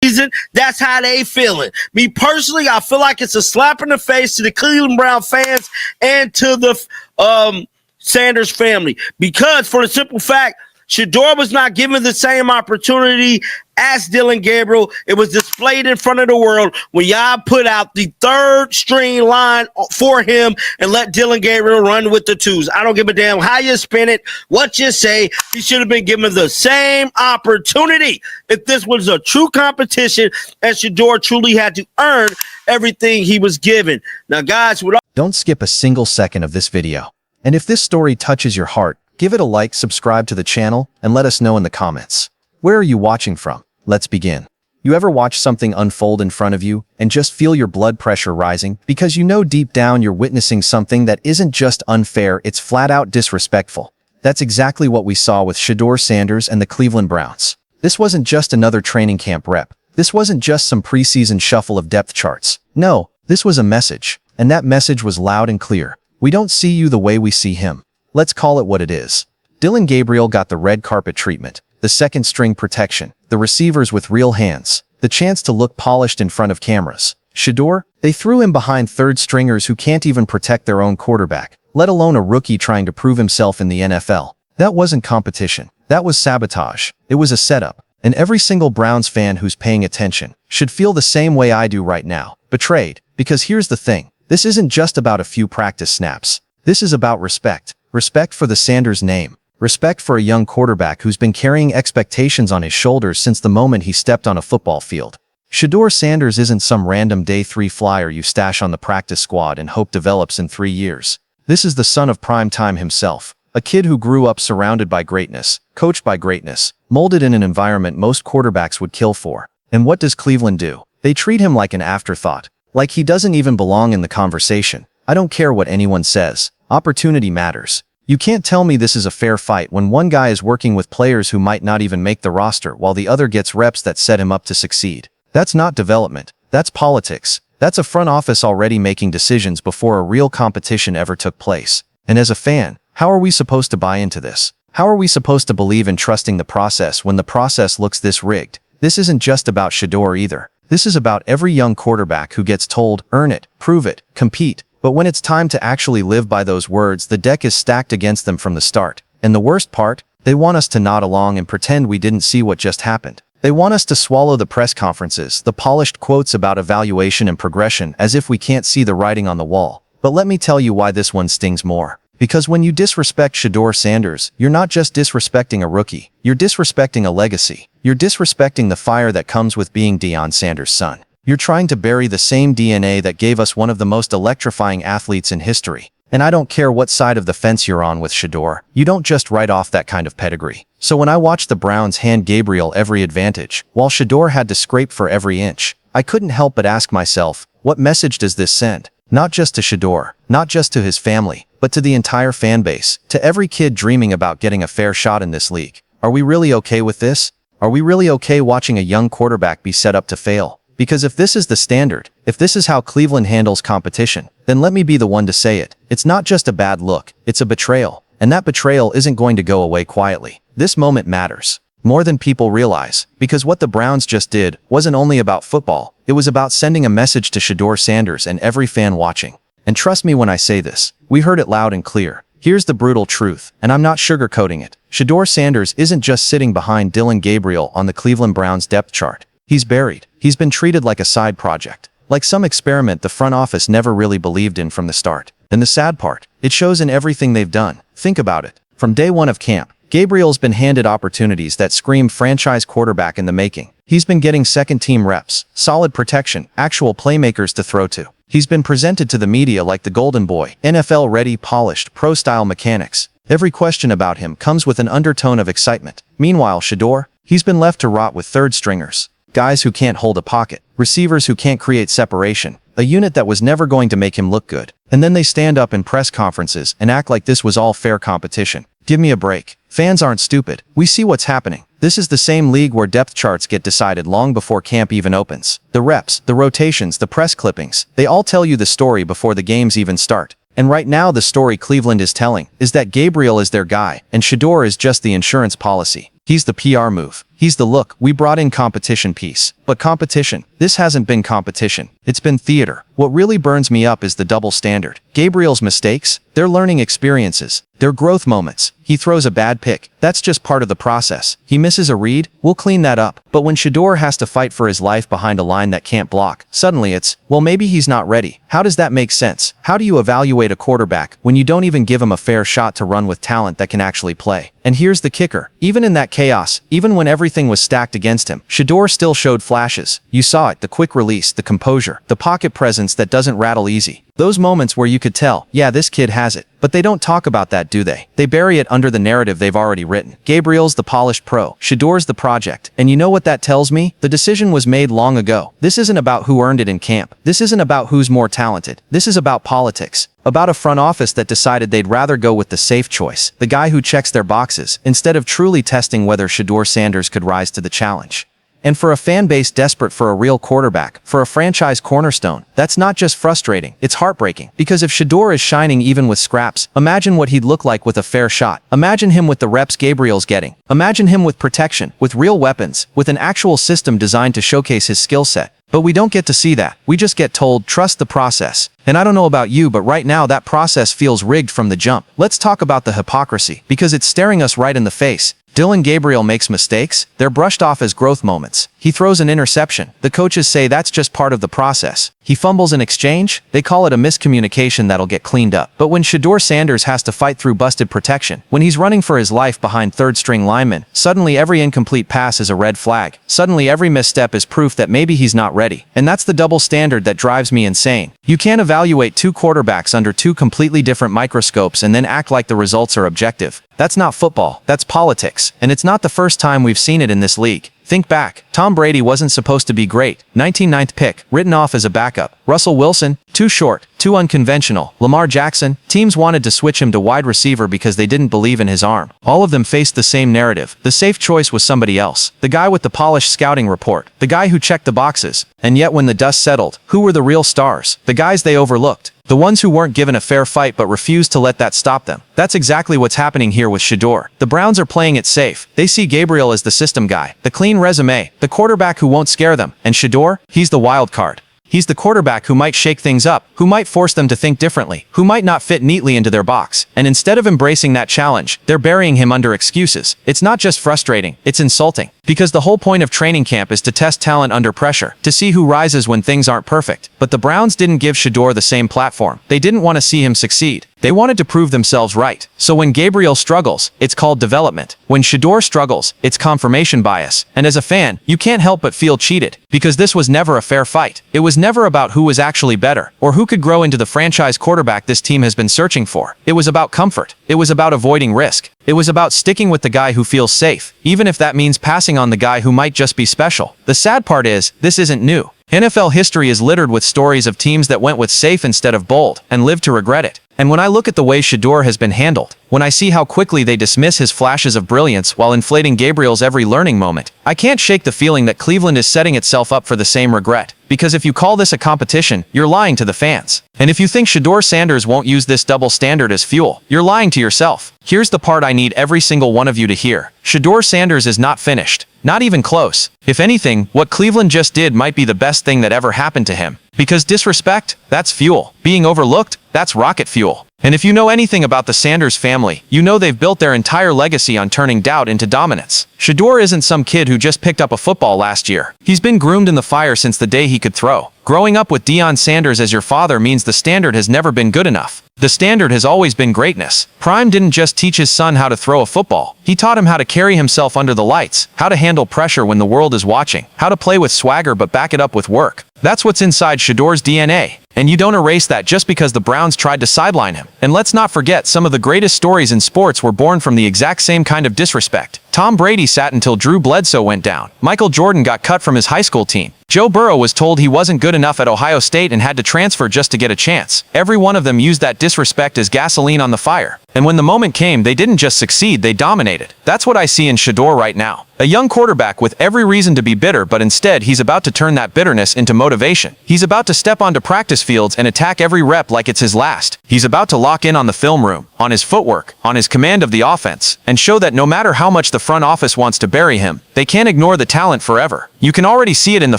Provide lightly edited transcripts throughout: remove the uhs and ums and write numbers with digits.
season, that's how they feeling. Me personally, I feel like it's a slap in the face to the Cleveland Brown fans and to the Sanders family, because for the simple fact, Shedeur was not given the same opportunity as Dylan Gabriel. It was displayed in front of the world when y'all put out the third string line for him and let Dylan Gabriel run with the twos. I don't give a damn how you spin it, what you say. He should have been given the same opportunity if this was a true competition, and Shedeur truly had to earn everything he was given. Now, guys, don't skip a single second of this video. And if this story touches your heart, give it a like, subscribe to the channel, and let us know in the comments. Where are you watching from? Let's begin. You ever watch something unfold in front of you and just feel your blood pressure rising because you know deep down you're witnessing something that isn't just unfair, it's flat out disrespectful? That's exactly what we saw with Shedeur Sanders and the Cleveland Browns. This wasn't just another training camp rep. This wasn't just some preseason shuffle of depth charts. No, this was a message, and that message was loud and clear. We don't see you the way we see him. Let's call it what it is. Dylan Gabriel got the red carpet treatment, the second string protection, the receivers with real hands, the chance to look polished in front of cameras. Shedeur, they threw him behind third stringers who can't even protect their own quarterback, let alone a rookie trying to prove himself in the NFL. That wasn't competition. That was sabotage. It was a setup. And every single Browns fan who's paying attention should feel the same way I do right now. Betrayed. Because here's the thing. This isn't just about a few practice snaps. This is about respect. Respect for the Sanders name. Respect for a young quarterback who's been carrying expectations on his shoulders since the moment he stepped on a football field. Shedeur Sanders isn't some random day 3 flyer you stash on the practice squad and hope develops in 3 years. This is the son of prime time himself. A kid who grew up surrounded by greatness, coached by greatness, molded in an environment most quarterbacks would kill for. And what does Cleveland do? They treat him like an afterthought. Like he doesn't even belong in the conversation. I don't care what anyone says. Opportunity matters. You can't tell me this is a fair fight when one guy is working with players who might not even make the roster while the other gets reps that set him up to succeed. That's not development. That's politics. That's a front office already making decisions before a real competition ever took place. And as a fan, how are we supposed to buy into this? How are we supposed to believe in trusting the process when the process looks this rigged? This isn't just about Shedeur either. This is about every young quarterback who gets told, earn it, prove it, compete. But when it's time to actually live by those words, the deck is stacked against them from the start. And the worst part? They want us to nod along and pretend we didn't see what just happened. They want us to swallow the press conferences, the polished quotes about evaluation and progression as if we can't see the writing on the wall. But let me tell you why this one stings more. Because when you disrespect Shedeur Sanders, you're not just disrespecting a rookie. You're disrespecting a legacy. You're disrespecting the fire that comes with being Deion Sanders' son. You're trying to bury the same DNA that gave us one of the most electrifying athletes in history. And I don't care what side of the fence you're on with Shedeur, you don't just write off that kind of pedigree. So when I watched the Browns hand Gabriel every advantage, while Shedeur had to scrape for every inch, I couldn't help but ask myself, what message does this send? Not just to Shedeur, not just to his family, but to the entire fan base, to every kid dreaming about getting a fair shot in this league. Are we really okay with this? Are we really okay watching a young quarterback be set up to fail? Because if this is the standard, if this is how Cleveland handles competition, then let me be the one to say it. It's not just a bad look, it's a betrayal. And that betrayal isn't going to go away quietly. This moment matters. More than people realize, because what the Browns just did wasn't only about football, it was about sending a message to Shedeur Sanders and every fan watching. And trust me when I say this, we heard it loud and clear. Here's the brutal truth, and I'm not sugarcoating it. Shedeur Sanders isn't just sitting behind Dylan Gabriel on the Cleveland Browns depth chart. He's buried. He's been treated like a side project, like some experiment the front office never really believed in from the start. And the sad part, it shows in everything they've done. Think about it. From day one of camp, Gabriel's been handed opportunities that scream franchise quarterback in the making. He's been getting second-team reps, solid protection, actual playmakers to throw to. He's been presented to the media like the golden boy, NFL-ready, polished, pro-style mechanics. Every question about him comes with an undertone of excitement. Meanwhile, Shedeur, he's been left to rot with third stringers. Guys who can't hold a pocket, receivers who can't create separation, a unit that was never going to make him look good. And then they stand up in press conferences and act like this was all fair competition. Give me a break. Fans aren't stupid. We see what's happening. This is the same league where depth charts get decided long before camp even opens. The reps, the rotations, the press clippings, they all tell you the story before the games even start. And right now the story Cleveland is telling is that Gabriel is their guy and Shedeur is just the insurance policy. He's the PR move. He's the "look, we brought in competition" piece. But competition, this hasn't been competition. It's been theater. What really burns me up is the double standard. Gabriel's mistakes, they're learning experiences. They're growth moments. He throws a bad pick. That's just part of the process. He misses a read. We'll clean that up. But when Shedeur has to fight for his life behind a line that can't block, suddenly it's, well, maybe he's not ready. How does that make sense? How do you evaluate a quarterback when you don't even give him a fair shot to run with talent that can actually play? And here's the kicker. Even in that chaos, even when everything was stacked against him, Shedeur still showed flashes. You saw it, the quick release, the composure, the pocket presence that doesn't rattle easy. Those moments where you could tell, yeah, this kid has it. But they don't talk about that, do they? They bury it under the narrative they've already written. Gabriel's the polished pro. Shedeur's the project. And you know what that tells me? The decision was made long ago. This isn't about who earned it in camp. This isn't about who's more talented. This is about politics. About a front office that decided they'd rather go with the safe choice, the guy who checks their boxes, instead of truly testing whether Shedeur Sanders could rise to the challenge. And for a fan base desperate for a real quarterback, for a franchise cornerstone, that's not just frustrating, it's heartbreaking. Because if Shedeur is shining even with scraps, imagine what he'd look like with a fair shot. Imagine him with the reps Gabriel's getting. Imagine him with protection, with real weapons, with an actual system designed to showcase his skill set. But we don't get to see that. We just get told, trust the process. And I don't know about you, but right now that process feels rigged from the jump. Let's talk about the hypocrisy, because it's staring us right in the face. Dylan Gabriel makes mistakes. They're brushed off as growth moments. He throws an interception. The coaches say that's just part of the process. He fumbles an exchange. They call it a miscommunication that'll get cleaned up. But when Shedeur Sanders has to fight through busted protection, when he's running for his life behind third-string linemen, suddenly every incomplete pass is a red flag. Suddenly every misstep is proof that maybe he's not ready. And that's the double standard that drives me insane. You can't evaluate two quarterbacks under two completely different microscopes and then act like the results are objective. That's not football. That's politics. And it's not the first time we've seen it in this league. Think back. Tom Brady wasn't supposed to be great. 99th pick, written off as a backup. Russell Wilson, too short, too unconventional. Lamar Jackson, teams wanted to switch him to wide receiver because they didn't believe in his arm. All of them faced the same narrative. The safe choice was somebody else. The guy with the polished scouting report. The guy who checked the boxes. And yet when the dust settled, who were the real stars? The guys they overlooked. The ones who weren't given a fair fight but refused to let that stop them. That's exactly what's happening here with Shedeur. The Browns are playing it safe. They see Gabriel as the system guy, the clean resume, the quarterback who won't scare them. And Shedeur, he's the wild card. He's the quarterback who might shake things up, who might force them to think differently, who might not fit neatly into their box. And instead of embracing that challenge, they're burying him under excuses. It's not just frustrating, it's insulting. Because the whole point of training camp is to test talent under pressure, to see who rises when things aren't perfect. But the Browns didn't give Shedeur the same platform. They didn't want to see him succeed. They wanted to prove themselves right. So when Gabriel struggles, it's called development. When Shedeur struggles, it's confirmation bias. And as a fan, you can't help but feel cheated. Because this was never a fair fight. It was never about who was actually better, or who could grow into the franchise quarterback this team has been searching for. It was about comfort. It was about avoiding risk. It was about sticking with the guy who feels safe, even if that means passing on the guy who might just be special. The sad part is, this isn't new. NFL history is littered with stories of teams that went with safe instead of bold, and lived to regret it. And when I look at the way Shedeur has been handled, when I see how quickly they dismiss his flashes of brilliance while inflating Gabriel's every learning moment, I can't shake the feeling that Cleveland is setting itself up for the same regret. Because if you call this a competition, you're lying to the fans. And if you think Shedeur Sanders won't use this double standard as fuel, you're lying to yourself. Here's the part I need every single one of you to hear. Shedeur Sanders is not finished. Not even close. If anything, what Cleveland just did might be the best thing that ever happened to him. Because disrespect, that's fuel. Being overlooked, that's rocket fuel. And if you know anything about the Sanders family, you know they've built their entire legacy on turning doubt into dominance. Shedeur isn't some kid who just picked up a football last year. He's been groomed in the fire since the day he could throw. Growing up with Deion Sanders as your father means the standard has never been good enough. The standard has always been greatness. Prime didn't just teach his son how to throw a football. He taught him how to carry himself under the lights, how to handle pressure when the world is watching, how to play with swagger but back it up with work. That's what's inside Shedeur's DNA. And you don't erase that just because the Browns tried to sideline him. And let's not forget, some of the greatest stories in sports were born from the exact same kind of disrespect. Tom Brady sat until Drew Bledsoe went down. Michael Jordan got cut from his high school team. Joe Burrow was told he wasn't good enough at Ohio State and had to transfer just to get a chance. Every one of them used that disrespect as gasoline on the fire. And when the moment came, they didn't just succeed, they dominated. That's what I see in Shedeur right now. A young quarterback with every reason to be bitter, but instead he's about to turn that bitterness into motivation. He's about to step onto practice fields and attack every rep like it's his last. He's about to lock in on the film room, on his footwork, on his command of the offense, and show that no matter how much the front office wants to bury him, they can't ignore the talent forever. You can already see it in the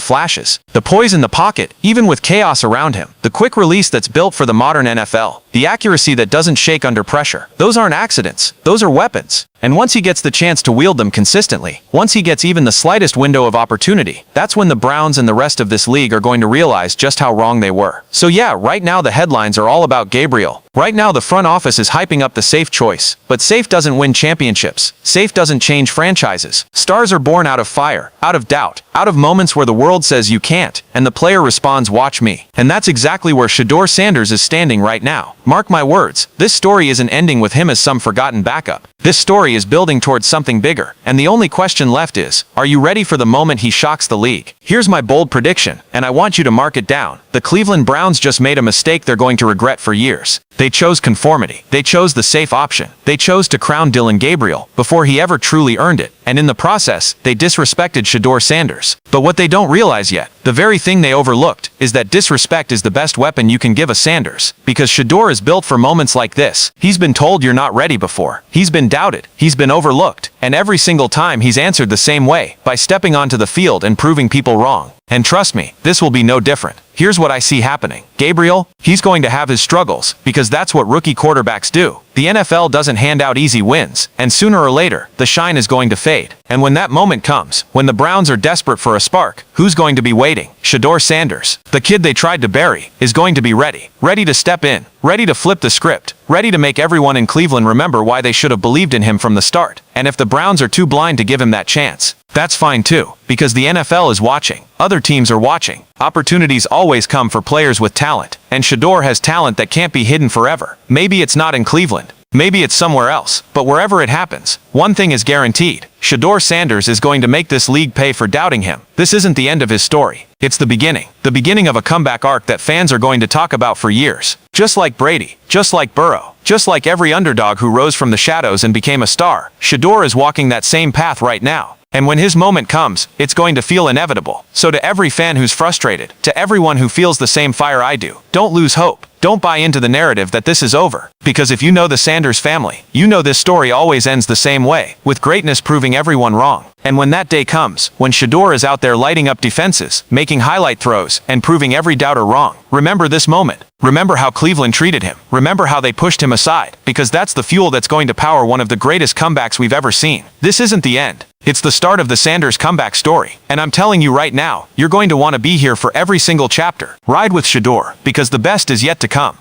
flashes. The poise in the pocket, even with chaos around him. The quick release that's built for the modern NFL. The accuracy that doesn't shake under pressure. Those aren't accidents. Those are weapons. And once he gets the chance to wield them consistently, once he gets even the slightest window of opportunity, that's when the Browns and the rest of this league are going to realize just how wrong they were. So yeah, right now the headlines are all about Gabriel. Right now the front office is hyping up the safe choice. But safe doesn't win championships. Safe doesn't change franchises. Stars are born out of fire, out of doubt, out of moments where the world says you can't, and the player responds, watch me. And that's exactly where Shedeur Sanders is standing right now. Mark my words, this story isn't ending with him as some forgotten backup. This story is building towards something bigger, and the only question left is, are you ready for the moment he shocks the league? Here's my bold prediction, and I want you to mark it down. The Cleveland Browns just made a mistake they're going to regret for years. They chose conformity. They chose the safe option. They chose to crown Dylan Gabriel before he ever truly earned it. And in the process, they disrespected Shedeur Sanders. But what they don't realize yet, the very thing they overlooked, is that disrespect is the best weapon you can give a Sanders. Because Shedeur is built for moments like this. He's been told you're not ready before. He's been doubted. He's been overlooked. And every single time he's answered the same way, by stepping onto the field and proving people wrong. And trust me, this will be no different. Here's what I see happening. Gabriel, he's going to have his struggles, because that's what rookie quarterbacks do. The NFL doesn't hand out easy wins, and sooner or later, the shine is going to fade. And when that moment comes, when the Browns are desperate for a spark, who's going to be waiting? Shedeur Sanders, the kid they tried to bury, is going to be ready. Ready to step in, ready to flip the script, ready to make everyone in Cleveland remember why they should have believed in him from the start. And if the Browns are too blind to give him that chance, that's fine too, because the NFL is watching. Other teams are watching. Opportunities always come for players with talent, and Shedeur has talent that can't be hidden forever. Maybe it's not in Cleveland. Maybe it's somewhere else, but wherever it happens, one thing is guaranteed. Shedeur Sanders is going to make this league pay for doubting him. This isn't the end of his story. It's the beginning of a comeback arc that fans are going to talk about for years. Just like Brady, just like Burrow, just like every underdog who rose from the shadows and became a star, Shedeur is walking that same path right now. And when his moment comes, it's going to feel inevitable. So to every fan who's frustrated, to everyone who feels the same fire I do, don't lose hope. Don't buy into the narrative that this is over. Because if you know the Sanders family, you know this story always ends the same way, with greatness proving everyone wrong. And when that day comes, when Shedeur is out there lighting up defenses, making highlight throws, and proving every doubter wrong, remember this moment. Remember how Cleveland treated him. Remember how they pushed him aside, because that's the fuel that's going to power one of the greatest comebacks we've ever seen. This isn't the end. It's the start of the Sanders comeback story. And I'm telling you right now, you're going to want to be here for every single chapter. Ride with Shedeur, because the best is yet to come.